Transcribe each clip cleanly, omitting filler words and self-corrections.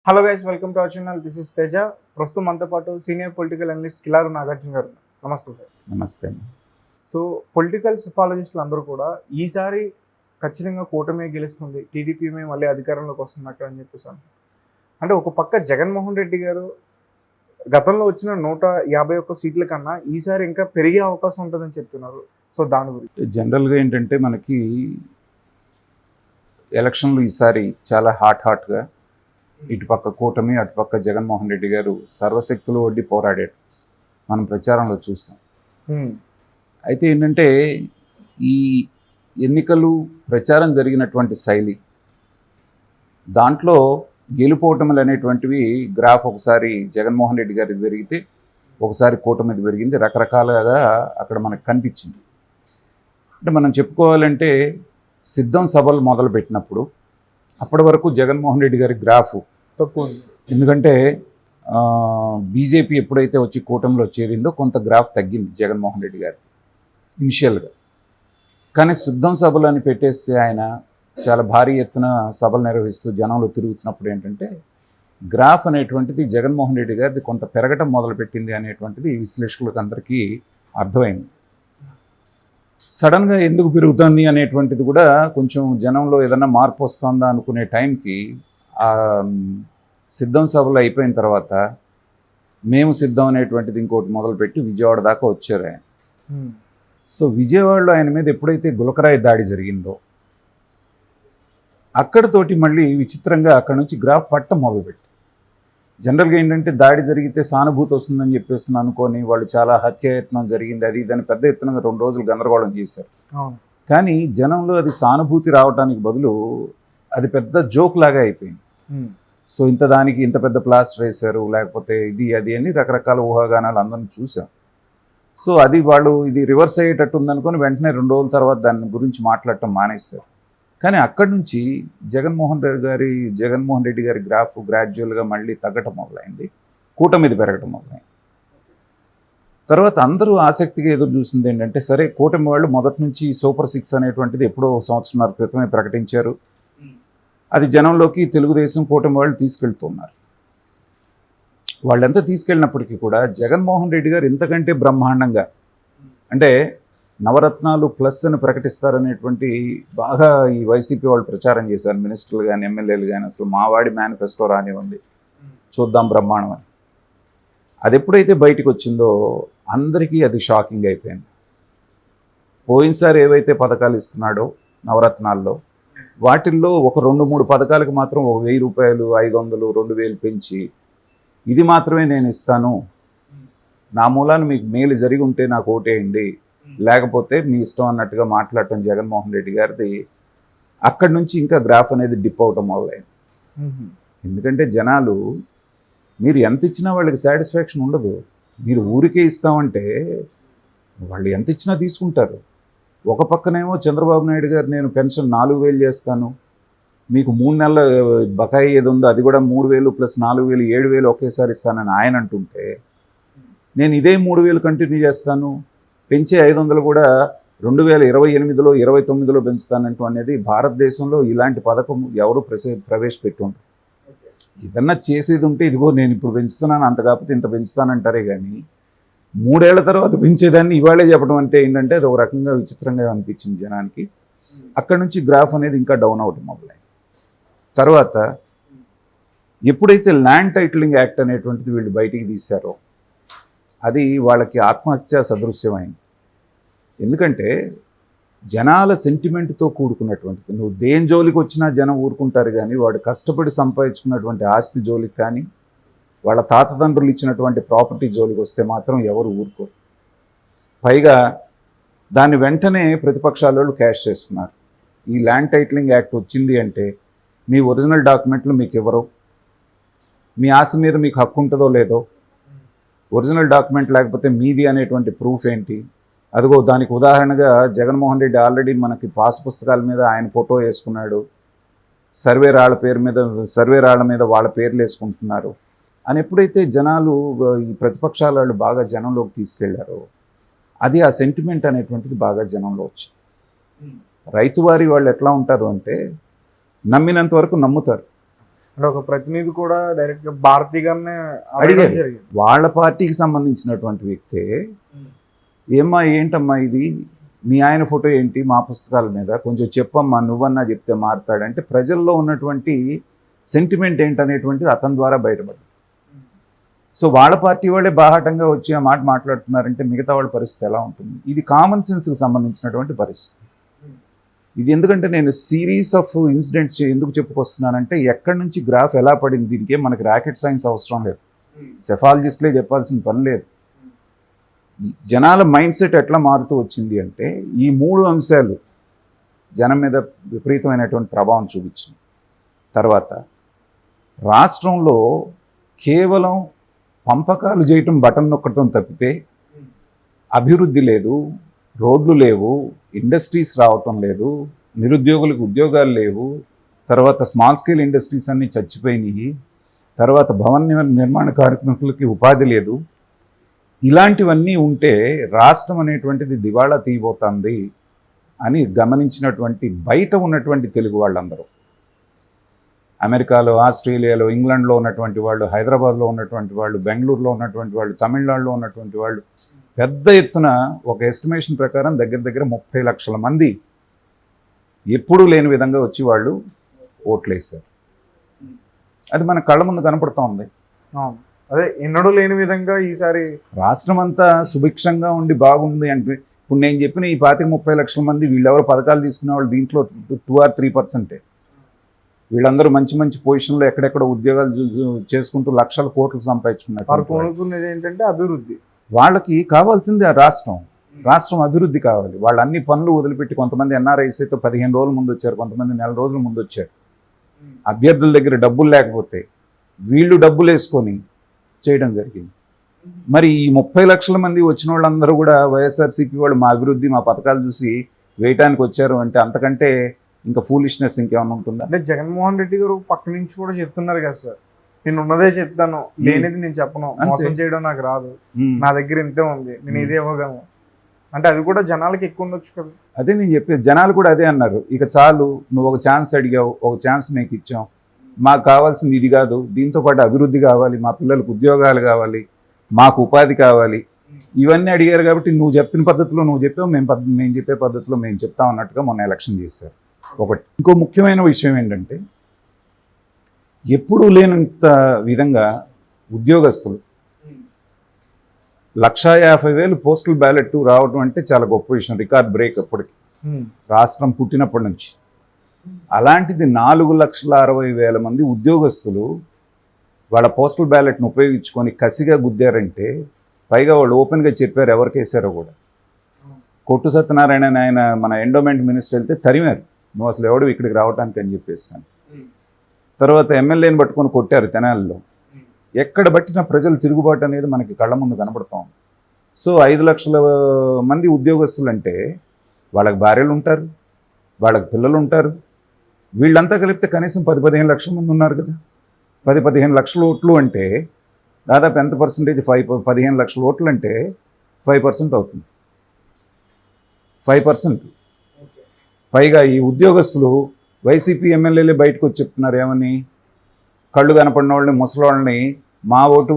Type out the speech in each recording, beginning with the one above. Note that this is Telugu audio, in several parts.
Hello guys, welcome to our channel. This is Teja. ప్రస్తుతం మనతో పాటు senior political analyst Kilaru Nagarjuna గారు. నమస్తే సార్. నమస్తే. సో పొలిటికల్ సిఫాలజిస్టులు అందరూ కూడా ఈసారి ఖచ్చితంగా కూటమి గెలుస్తుంది, టీడీపీమే మళ్ళీ అధికారంలోకి వస్తుంది అక్కడ అని చెప్పేసి అంటే ఒక పక్క జగన్మోహన్ రెడ్డి గారు గతంలో వచ్చిన 151 సీట్ల కన్నా ఈసారి ఇంకా పెరిగే అవకాశం ఉంటుందని చెప్తున్నారు. సో దాని గురించి జనరల్గా ఏంటంటే మనకి ఎలక్షన్లు ఈసారి చాలా హాట్గా ఇటుపక్క కూటమి అటుపక్క జగన్మోహన్ రెడ్డి గారు సర్వశక్తులు ఒడ్డి పోరాడాడు, మనం ప్రచారంలో చూసాం. అయితే ఏంటంటే ఈ ఎన్నికలు ప్రచారం జరిగినటువంటి శైలి, దాంట్లో గెలుపోటములు అనేటువంటివి గ్రాఫ్ ఒకసారి జగన్మోహన్ రెడ్డి గారికి పెరిగితే ఒకసారి కూటమిది పెరిగింది, రకరకాలుగా అక్కడ మనకు కనిపించింది. అంటే మనం చెప్పుకోవాలంటే సిద్ధం సభలు మొదలుపెట్టినప్పుడు అప్పటి వరకు జగన్మోహన్ రెడ్డి గారి గ్రాఫ్ తక్కువ, ఎందుకంటే బీజేపీ ఎప్పుడైతే వచ్చి కూటమిలో చేరిందో కొంత గ్రాఫ్ తగ్గింది జగన్మోహన్ రెడ్డి గారి ఇనిషియల్గా. కానీ సిద్ధం సభలు అని పెట్టేస్తే ఆయన చాలా భారీ ఎత్తున సభలు నిర్వహిస్తూ జనంలో తిరుగుతున్నప్పుడు ఏంటంటే గ్రాఫ్ అనేటువంటిది జగన్మోహన్ రెడ్డి గారిది కొంత పెరగటం మొదలుపెట్టింది అనేటువంటిది విశ్లేషకులకు అందరికీ అర్థమైంది. సడన్గా ఎందుకు పెరుగుతుంది అనేటువంటిది కూడా కొంచెం జనంలో ఏదన్నా మార్పు వస్తుందా అనుకునే టైంకి సిద్ధం సభలు అయిపోయిన తర్వాత మేము సిద్ధం అనేటువంటిది ఇంకోటి మొదలుపెట్టి విజయవాడ దాకా వచ్చారు ఆయన. సో విజయవాడలో ఆయన మీద ఎప్పుడైతే గులకరాయి దాడి జరిగిందో అక్కడతోటి మళ్ళీ విచిత్రంగా అక్కడ నుంచి గ్రాఫ్ పట్టం మొదలుపెట్టి, జనరల్గా ఏంటంటే దాడి జరిగితే సానుభూతి వస్తుందని చెప్పేసి అనుకొని వాళ్ళు చాలా హత్యాయత్నం జరిగింది అది ఇదని పెద్ద ఎత్తున 2 రోజులు గందరగోళం చేశారు. కానీ జనంలో అది సానుభూతి రావడానికి బదులు అది పెద్ద జోక్ లాగా అయిపోయింది. సో దానికి ఇంత పెద్ద ప్లాస్టర్ వేశారు, లేకపోతే ఇది అది అని రకరకాల ఊహాగానాలు అందరం చూసాం. సో అది వాళ్ళు ఇది రివర్స్ అయ్యేటట్టు ఉందనుకొని వెంటనే 2 రోజుల తర్వాత దాని గురించి మాట్లాడటం మానేశారు. కానీ అక్కడి నుంచి జగన్మోహన్ రెడ్డి గారి గ్రాఫ్ గ్రాడ్యువల్గా మళ్ళీ తగ్గటం మొదలైంది, కూటమిది పెరగటం మొదలైంది. తర్వాత అందరూ ఆసక్తిగా ఎదురు చూసింది ఏంటంటే సరే కూటమి వాళ్ళు మొదటి నుంచి సూపర్ 6 అనేటువంటిది ఎప్పుడో సంవత్సరాల క్రితమే ప్రకటించారు, అది జనంలోకి తెలుగుదేశం కూటమి వాళ్ళు తీసుకెళ్తున్నారు. వాళ్ళంతా తీసుకెళ్ళినప్పటికీ కూడా జగన్మోహన్ రెడ్డి గారు ఇంతకంటే బ్రహ్మాండంగా అంటే నవరత్నాలు ప్లస్ అని ప్రకటిస్తారనేటువంటి బాగా ఈ వైసీపీ వాళ్ళు ప్రచారం చేశారు, మినిస్టర్లు కానీ ఎమ్మెల్యేలు కానీ. అసలు మావాడి మేనిఫెస్టో రానివ్వండి, చూద్దాం బ్రహ్మాండం అని. అది ఎప్పుడైతే బయటకు వచ్చిందో అందరికీ అది షాకింగ్ అయిపోయింది. పోయినసారి ఏవైతే పథకాలు ఇస్తున్నాడో నవరత్నాల్లో వాటిల్లో ఒక 2-3 పథకాలకు మాత్రం 1000 రూపాయలు 500 2000 పెంచి ఇది మాత్రమే నేను ఇస్తాను, నా మూలాన్ని మీకు మేలు జరిగి ఉంటే నాకు ఓటేయండి, లేకపోతే మీ ఇష్టం అన్నట్టుగా మాట్లాడటం జగన్మోహన్ రెడ్డి గారిది. అక్కడి నుంచి ఇంకా గ్రాఫ్ అనేది డిప్ అవటం మొదలైంది. ఎందుకంటే జనాలు మీరు ఎంత ఇచ్చినా వాళ్ళకి సాటిస్ఫాక్షన్ ఉండదు. మీరు ఊరికే ఇస్తామంటే వాళ్ళు ఎంత ఇచ్చినా తీసుకుంటారు. ఒక పక్కనేమో చంద్రబాబు నాయుడు గారు నేను పెన్షన్ 4000 చేస్తాను, మీకు 3 నెలల బకాయి ఏది ఉందో అది కూడా 3000 ప్లస్ 4000 7000 ఒకేసారి ఇస్తానని ఆయన అంటుంటే నేను ఇదే 3000 కంటిన్యూ చేస్తాను, పెంచే 500 కూడా 2028లో 29లో పెంచుతానంటూ అనేది భారతదేశంలో ఇలాంటి పథకం ఎవరు ప్రవేశపెట్టుంటారు. ఏదన్నా చేసేది ఉంటే ఇదిగో నేను ఇప్పుడు పెంచుతున్నాను, అంత కాకపోతే ఇంత పెంచుతానంటారే కానీ 3 ఏళ్ల తర్వాత పెంచేదాన్ని ఇవాళే చెప్పడం అంటే ఏంటంటే అది ఒక రకంగా విచిత్రంగా అనిపించింది జనానికి. అక్కడి నుంచి గ్రాఫ్ అనేది ఇంకా డౌన్ అవడం మొదలైంది. తర్వాత ఎప్పుడైతే ల్యాండ్ టైటిలింగ్ యాక్ట్ అనేటువంటిది వీళ్ళు బయటికి తీశారో అది వాళ్ళకి ఆత్మహత్య సదృశ్యమైంది. ఎందుకంటే జనాల సెంటిమెంట్తో కూడుకున్నటువంటిది, నువ్వు దేని జోలికి వచ్చినా జనం ఊరుకుంటారు, కానీ వాడు కష్టపడి సంపాదించుకున్నటువంటి ఆస్తి జోలికి కానీ వాళ్ళ తాతతండ్రులు ఇచ్చినటువంటి ప్రాపర్టీ జోలికి వస్తే మాత్రం ఎవరు ఊరుకోరు. పైగా దాన్ని వెంటనే ప్రతిపక్షాల వాళ్ళు క్యాష్ చేసుకున్నారు. ఈ ల్యాండ్ టైటిలింగ్ యాక్ట్ వచ్చింది అంటే మీ ఒరిజినల్ డాక్యుమెంట్లు మీకు ఇవ్వరు, మీ ఆస్తి మీద మీకు హక్కు ఉంటుందో లేదో, ఒరిజినల్ డాక్యుమెంట్ లేకపోతే మీది అనేటువంటి ప్రూఫ్ ఏంటి? అదిగో దానికి ఉదాహరణగా జగన్మోహన్ రెడ్డి ఆల్రెడీ మనకి పాస్ పుస్తకాల మీద ఆయన ఫోటో వేసుకున్నాడు, సర్వే రాళ్ల మీద వాళ్ళ పేర్లు వేసుకుంటున్నారు అని ఎప్పుడైతే జనాలు ఈ ప్రతిపక్షాల వాళ్ళు బాగా జనంలోకి తీసుకెళ్లారో అది ఆ సెంటిమెంట్ అనేటువంటిది బాగా జనంలో వచ్చింది. రైతువారి వాళ్ళు ఎట్లా ఉంటారు అంటే నమ్మినంత వరకు నమ్ముతారు, అంటే ఒక ప్రతినిధి కూడా డైరెక్ట్ గా భారతీ గారినే అడగడం అడిగారు. జరిగింది. వాళ్ళ పార్టీకి సంబంధించినటువంటి వ్యక్తే ఏమ్మా ఏంటమ్మా ఇది మీ ఆయన ఫోటో ఏంటి మా పుస్తకాల మీద కొంచెం చెప్పమ్మా నువ్వన్నా చెప్తే మారుతాడంటే ప్రజల్లో ఉన్నటువంటి సెంటిమెంట్ ఏంటనేటువంటిది అతని ద్వారా బయటపడింది. సో వాళ్ళ పార్టీ వాళ్ళే బాహాటంగా వచ్చి ఆ మాట మాట్లాడుతున్నారంటే మిగతా వాళ్ళ పరిస్థితి ఎలా ఉంటుంది? ఇది కామన్ సెన్స్కి సంబంధించినటువంటి పరిస్థితి. ఇది ఎందుకంటే నేను సిరీస్ ఆఫ్ ఇన్సిడెంట్స్ ఎందుకు చెప్పుకొస్తున్నానంటే ఎక్కడి నుంచి గ్రాఫ్ ఎలా పడింది దీనికి మనకి రాకెట్ సైన్స్ అవసరం లేదు, సెఫాలజిస్ట్లే చెప్పాల్సిన పని లేదు. జనాల మైండ్ సెట్ ఎట్లా మారుతూ వచ్చింది అంటే ఈ 3 అంశాలు జనం మీద విపరీతమైనటువంటి ప్రభావం చూపించింది. తర్వాత రాష్ట్రంలో కేవలం పంపకాలు చేయటం బటన్ నొక్కటం తప్పితే అభివృద్ధి లేదు, రోడ్లు లేవు, ఇండస్ట్రీస్ రావటం లేదు, నిరుద్యోగులకు ఉద్యోగాలు లేవు, తర్వాత స్మాల్ స్కేల్ ఇండస్ట్రీస్ అన్నీ చచ్చిపోయినాయి, తర్వాత భవన నిర్మాణ కార్మికులకి ఉపాధి లేదు. ఇలాంటివన్నీ ఉంటే రాష్ట్రం అనేటువంటిది దివాళా తీయబోతుంది అని గమనించినటువంటి బయట ఉన్నటువంటి తెలుగు వాళ్ళందరూ, అమెరికాలో, ఆస్ట్రేలియాలో, ఇంగ్లాండ్లో ఉన్నటువంటి వాళ్ళు, హైదరాబాద్లో ఉన్నటువంటి వాళ్ళు, బెంగళూరులో ఉన్నటువంటి వాళ్ళు, తమిళనాడులో ఉన్నటువంటి వాళ్ళు పెద్ద ఎత్తున ఒక ఎస్టిమేషన్ ప్రకారం దగ్గర దగ్గర 30 లక్షల మంది ఎప్పుడూ లేని విధంగా వచ్చి వాళ్ళు ఓట్లేశారు. అది మన కళ్ళ ముందు కనపడుతూ ఉంది. అవును, అదే ఎన్నడూ లేని విధంగా ఈసారి రాష్ట్రం అంతా సుభిక్షంగా ఉండి బాగుంది అంటే ఇప్పుడు నేను చెప్పిన ఈ 25-30 లక్షల మంది వీళ్ళెవరు పథకాలు తీసుకునే వాళ్ళు దీంట్లో 2 or 3%. వీళ్ళందరూ మంచి మంచి పొజిషన్లో ఎక్కడెక్కడ ఉద్యోగాలు చేసుకుంటూ లక్షల కోట్లు వారు సంపాదించుకున్నారు. కోరుకునేది ఏంటంటే అభివృద్ధి. వాళ్ళకి కావాల్సింది ఆ రాష్ట్రం అభివృద్ధి కావాలి. వాళ్ళు అన్ని పనులు వదిలిపెట్టి కొంతమంది ఎన్ఆర్ఐస్ అయితే 15 రోజుల ముందు వచ్చారు, కొంతమంది 4 రోజుల ముందు వచ్చారు. అభ్యర్థుల దగ్గర డబ్బులు లేకపోతే వీళ్ళు డబ్బులు వేసుకొని చేయడం జరిగింది. మరి ఈ 30 లక్షల మంది వచ్చిన వాళ్ళందరూ కూడా వైఎస్ఆర్సీపీ వాళ్ళు మా అభివృద్ధి మా పథకాలు చూసి వేయటానికి వచ్చారు అంటే అంతకంటే ఇంకా ఫూలిష్నెస్ ఇంకేమైనా ఉంటుందా? అంటే జగన్మోహన్ రెడ్డి గారు పక్క నుంచి కూడా చెప్తున్నారు కదా సార్, నేను ఉన్నదే చెప్తాను, లేనిది నేను చెప్పను, మోసం చేయడం నాకు రాదు, నా దగ్గర ఇంతే ఉంది, నేను ఇదే ఇవ్వగలను అంటే అది కూడా జనాలకి ఎక్కువ ఉండొచ్చు కదా. అదే నేను చెప్పేది, జనాలు కూడా అదే అన్నారు. ఇక చాలు, నువ్వు ఒక ఛాన్స్ అడిగావు, ఒక ఛాన్స్ మీకు ఇచ్చాం, మాకు కావాల్సింది ఇది కాదు, దీంతో పాటు అభివృద్ధి కావాలి, మా పిల్లలకు ఉద్యోగాలు కావాలి, మాకు ఉపాధి కావాలి, ఇవన్నీ అడిగారు కాబట్టి నువ్వు చెప్పిన పద్ధతిలో నువ్వు చెప్పావు, మేము చెప్పే పద్ధతిలో మేము చెప్తాం అన్నట్టుగా మొన్న ఎలక్షన్ చేశారు. ఒకటి. ఇంకో ముఖ్యమైన విషయం ఏంటంటే ఎప్పుడూ లేనంత విధంగా ఉద్యోగస్తులు 150,000 పోస్టల్ బ్యాలెట్ రావడం అంటే చాలా గొప్ప విషయం, రికార్డ్ బ్రేక్ అప్పటికి రాష్ట్రం పుట్టినప్పటి నుంచి. అలాంటిది 4,60,000 మంది ఉద్యోగస్తులు వాళ్ళ పోస్టల్ బ్యాలెట్ను ఉపయోగించుకొని కసిగా గుద్దారంటే, పైగా వాళ్ళు ఓపెన్గా చెప్పారు ఎవరికి వేసారో కూడా. కొట్టు సత్యనారాయణ ఆయన మన ఎండోమెంట్ మినిస్టర్ వెళ్తే తరిమారు, నువ్వు అసలు ఎవడు ఇక్కడికి రావడానికి అని చెప్పేస్తాను. తర్వాత ఎమ్మెల్యేని పట్టుకొని కొట్టారు తెనాలిలో. ఎక్కడ బట్టిన ప్రజలు తిరుగుబాటు అనేది మనకి కళ్ళ ముందు కనబడుతాం. సో 5 లక్షల మంది ఉద్యోగస్తులు అంటే వాళ్ళకి భార్యలు ఉంటారు, వాళ్ళకి పిల్లలు ఉంటారు, వీళ్ళంతా కలిపితే కనీసం 10-15 లక్షల మంది ఉన్నారు కదా. 10-15 లక్షల ఓట్లు అంటే దాదాపు ఎంత పర్సెంటేజ్? 15 లక్షల ఓట్లు అంటే 5% అవుతుంది. 5%. పైగా ఈ ఉద్యోగస్తులు వైసీపీ ఎమ్మెల్యేలే బయటకు వచ్చి చెప్తున్నారు ఏమని, కళ్ళు కనపడిన వాళ్ళని, ముసలివాళ్ళని మా ఓటు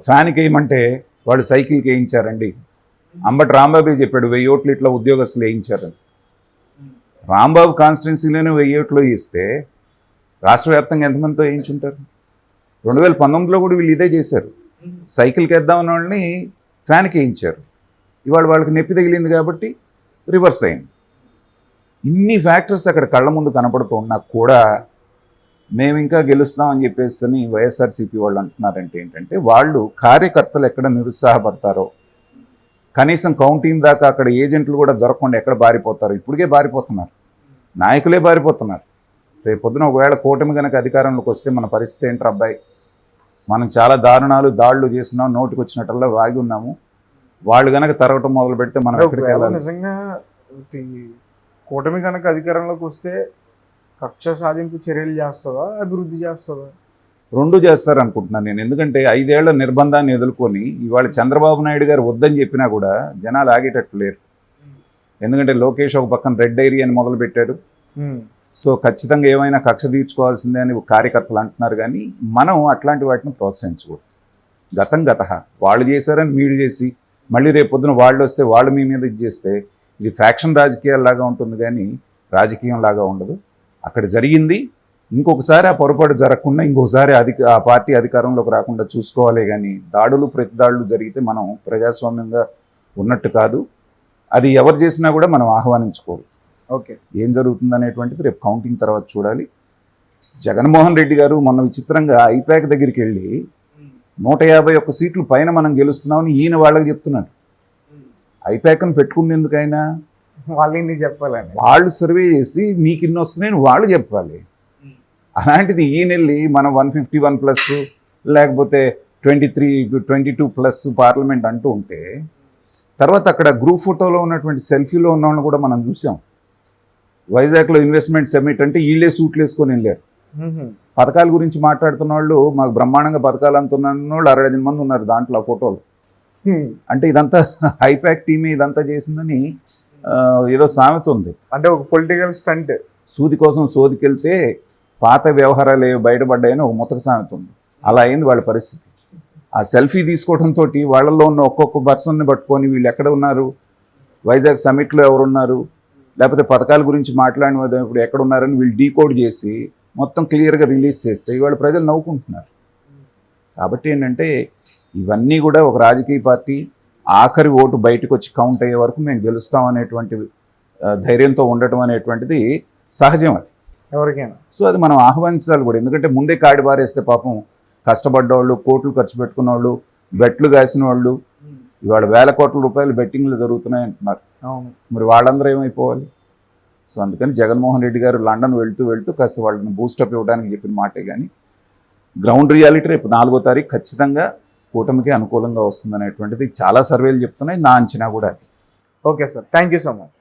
ఫ్యాన్కి వేయమంటే వాళ్ళు సైకిల్కి వేయించారండి. అంబటి రాంబాబే చెప్పాడు 1000 ఓట్లు ఇట్లా ఉద్యోగస్తులు వేయించారని. రాంబాబు కాన్స్టిట్యున్సీలోనే 1000 ఓట్లు వేయిస్తే రాష్ట్ర వ్యాప్తంగా ఎంతమందితో వేయించుంటారు? 2019లో కూడా వీళ్ళు ఇదే చేశారు, సైకిల్కి వేద్దామన్న వాళ్ళని ఫ్యాన్కి వేయించారు. ఇవాళ వాళ్ళకి నొప్పి తగిలింది కాబట్టి రివర్స్ అయింది. ఇన్ని ఫ్యాక్టర్స్ అక్కడ కళ్ళ ముందు కనపడుతూ ఉన్నా కూడా మేము ఇంకా గెలుస్తామని చెప్పేసి వైఎస్ఆర్సీపీ వాళ్ళు అంటున్నారంటే ఏంటంటే, వాళ్ళు కార్యకర్తలు ఎక్కడ నిరుత్సాహపడతారో, కనీసం కౌంటింగ్ దాకా అక్కడ ఏజెంట్లు కూడా దొరకకుండా ఎక్కడ బారిపోతారో, ఇప్పటికే బారిపోతున్నారు, నాయకులే బారిపోతున్నారు. రేపు పొద్దున ఒకవేళ కూటమి కనుక అధికారంలోకి వస్తే మన పరిస్థితి ఏంటి అబ్బాయి? మనం చాలా దాడులు చేస్తున్నాం, నోటికి వచ్చినట్టల్లా వాగి ఉన్నాము. వాళ్ళు కనుక తరగటం మొదలు పెడితే మనం ఎక్కడికి వెళ్ళాలి? నిజంగా కూటమి కనుక అధికారంలోకి వస్తే కక్ష సాధింపు చర్యలు చేస్తుందా, అభివృద్ధి చేస్తుందా? 2 చేస్తారు అనుకుంటున్నాను నేను. ఎందుకంటే 5 ఏళ్ల నిర్బంధాన్ని ఎదుర్కొని ఇవాళ చంద్రబాబు నాయుడు గారు వద్దని చెప్పినా కూడా జనాలు ఆగేటట్టు లేరు. ఎందుకంటే లోకేష్ ఒక పక్కన రెడ్ డైరీ అని మొదలు పెట్టాడు, సో ఖచ్చితంగా ఏమైనా కక్ష తీర్చుకోవాల్సిందే అని కార్యకర్తలు అంటున్నారు, కానీ మనం అట్లాంటి వాటిని ప్రోత్సహించకూడదు. గతం గతః వాళ్ళు చేశారని మీరు చేసి మళ్ళీ రేపు పొద్దున వాళ్ళు వస్తే వాళ్ళు మీ మీద ఇది చేస్తే ఇది ఫ్యాక్షన్ రాజకీయాల్లాగా ఉంటుంది, కానీ రాజకీయం లాగా ఉండదు. అక్కడ జరిగింది, ఇంకొకసారి ఆ పొరపాటు జరగకుండా ఇంకొకసారి ఆ పార్టీ అధికారంలోకి రాకుండా చూసుకోవాలి, కానీ దాడులు ప్రతిదాడులు జరిగితే మనం ప్రజాస్వామ్యంగా ఉన్నట్టు కాదు. అది ఎవరు చేసినా కూడా మనం ఆహ్వానించుకోవాలి. ఓకే, ఏం జరుగుతుంది అనేటువంటిది రేపు కౌంటింగ్ తర్వాత చూడాలి. జగన్మోహన్ రెడ్డి గారు మొన్న విచిత్రంగా ఐపాక్ దగ్గరికి వెళ్ళి 151 సీట్లు పైన మనం గెలుస్తున్నామని ఈయన వాళ్ళకి చెప్తున్నాడు. ఐపాక్ని పెట్టుకుంది ఎందుకైనా? వాళ్ళు ఇన్ని చెప్పాలండి. వాళ్ళు సర్వే చేసి మీకు ఇన్ని వస్తున్నాయని వాళ్ళు చెప్పాలి. అలాంటిది ఈయన వెళ్ళి మనం 151+ లేకపోతే 22+ పార్లమెంట్ అంటూ ఉంటే, తర్వాత అక్కడ గ్రూప్ ఫోటోలో ఉన్నటువంటి సెల్ఫీలో ఉన్న వాళ్ళని కూడా మనం చూసాం. వైజాగ్లో ఇన్వెస్ట్మెంట్ సమ్మిట్ అంటే వీళ్ళే సూట్లు వేసుకొని వెళ్ళారు. పథకాల గురించి మాట్లాడుతున్న వాళ్ళు, మాకు బ్రహ్మాండంగా పథకాలు అంటున్న వాళ్ళు 60 మంది ఉన్నారు దాంట్లో ఆ ఫోటోలు. అంటే ఇదంతా ఐపాక్ టీమే ఇదంతా చేసిందని ఏదో సామెత ఉంది. అంటే ఒక పొలిటికల్ స్టంట్. సూది కోసం సోదికెళ్తే పాత వ్యవహారాలు బయటపడ్డాయని ఒక ముతక సామెత ఉంది. అలా అయింది వాళ్ళ పరిస్థితి. ఆ సెల్ఫీ తీసుకోవడంతో వాళ్ళల్లో ఉన్న ఒక్కొక్క పర్సన్ని పట్టుకొని వీళ్ళు ఎక్కడ ఉన్నారు, వైజాగ్ సమిట్లో ఎవరున్నారు, లేకపోతే పథకాల గురించి మాట్లాడినప్పుడు ఎక్కడ ఉన్నారని వీళ్ళు డీకోడ్ చేసి మొత్తం క్లియర్గా రిలీజ్ చేస్తే ఇవాళ ప్రజలు నవ్వుకుంటున్నారు. కాబట్టి ఏంటంటే ఇవన్నీ కూడా ఒక రాజకీయ పార్టీ ఆఖరి ఓటు బయటకు వచ్చి కౌంట్ అయ్యే వరకు మేము గెలుస్తాం అనేటువంటి ధైర్యంతో ఉండటం అనేటువంటిది సహజం అది ఎవరికైనా. సో అది మనం ఆహ్వానించాలి కూడా. ఎందుకంటే ముందే కాడి బారేస్తే పాపం కష్టపడ్డవాళ్ళు, కోట్లు ఖర్చు పెట్టుకున్న వాళ్ళు, బెట్లు కాసిన వాళ్ళు ఇవాళ వేల కోట్ల రూపాయలు బెట్టింగ్లు జరుగుతున్నాయి అంటున్నారు. అవును, మరి వాళ్ళందరూ ఏమైపోవాలి? సో అందుకని జగన్మోహన్ రెడ్డి గారు లండన్ వెళ్తూ కాస్త వాళ్ళని బూస్టప్ ఇవ్వడానికి చెప్పిన మాటే, కానీ గ్రౌండ్ రియాలిటీ రేపు 4వ తారీఖు ఖచ్చితంగా కూటమికి అనుకూలంగా వస్తుందనేటువంటిది చాలా సర్వేలు చెప్తున్నాయి. నా అంచనా కూడా అది. Okay sir, thank you so much.